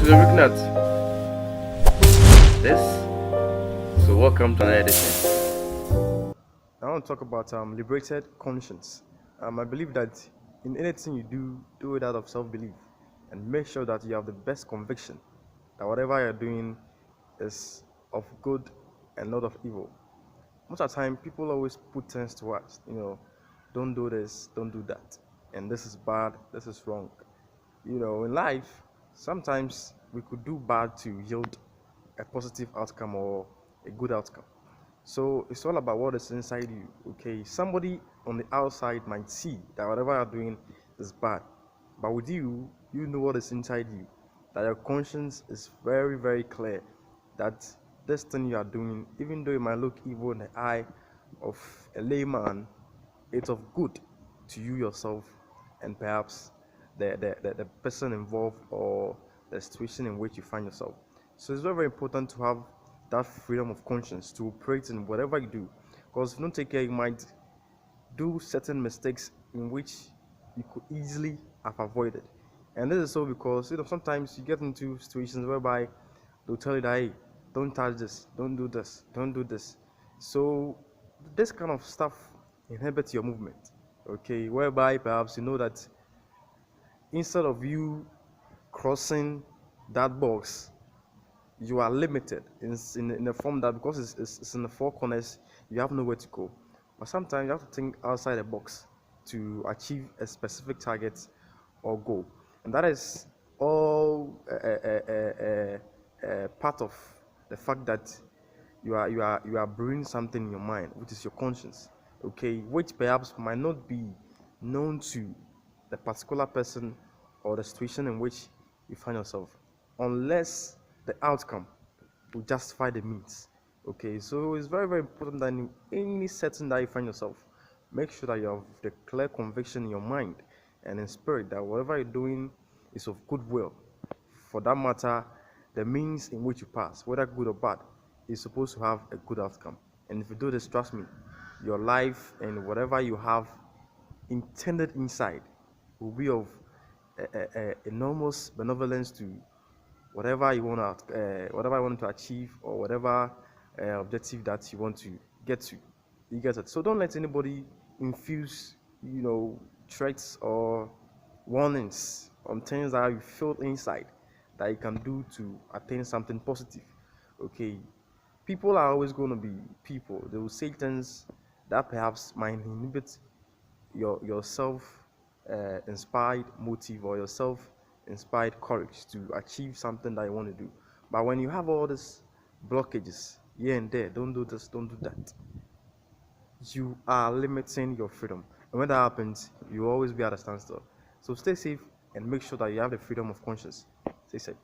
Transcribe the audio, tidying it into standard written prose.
we're looking at this. So welcome to another edition. I want to talk about liberated conscience. I believe that in anything you do, do it out of self-belief, and make sure that you have the best conviction that whatever you're doing is of good and not of evil. Most of the time, people always put things to us, don't do this, don't do that, and this is bad, this is wrong. In life, sometimes we could do bad to yield a positive outcome or a good outcome. So it's all about what is inside you. Okay, somebody on the outside might see that whatever you're doing is bad, but with you, you know what is inside you. That your conscience is very, very clear that this thing you are doing, even though it might look evil in the eye of a layman, it's of good to you yourself and perhaps the person involved or the situation in which you find yourself. So it's very, very important to have that freedom of conscience to operate in whatever you do. Because if you don't take care, you might do certain mistakes in which you could easily have avoided. And this is so because sometimes you get into situations whereby they'll tell you that, hey, don't touch this, don't do this, don't do this. So this kind of stuff inhibits your movement. Okay, whereby perhaps you know that instead of you crossing that box, you are limited in the form that because it's in the four corners, you have nowhere to go. But sometimes you have to think outside the box to achieve a specific target or goal, and that is all part of the fact that you are brewing something in your mind, which is your conscience, okay, which perhaps might not be known to the particular person or the situation in which you find yourself, unless the outcome will justify the means. Okay, so it's very, very important that in any setting that you find yourself, make sure that you have the clear conviction in your mind and in spirit that whatever you're doing is of goodwill. For that matter, the means in which you pass, whether good or bad, is supposed to have a good outcome. And if you do this, trust me, your life and whatever you have intended inside will be of enormous benevolence to whatever you want to achieve or whatever objective that you want to get to. You get it. So don't let anybody infuse, threats or warnings on things that you feel inside that you can do to attain something positive. Okay, people are always going to be people. They will say things that perhaps might inhibit your self inspired motive or your self inspired courage to achieve something that you want to do. But when you have all these blockages here and there, don't do this, don't do that, you are limiting your freedom. And when that happens, you will always be at a standstill. So stay safe and make sure that you have the freedom of conscience. Stay safe.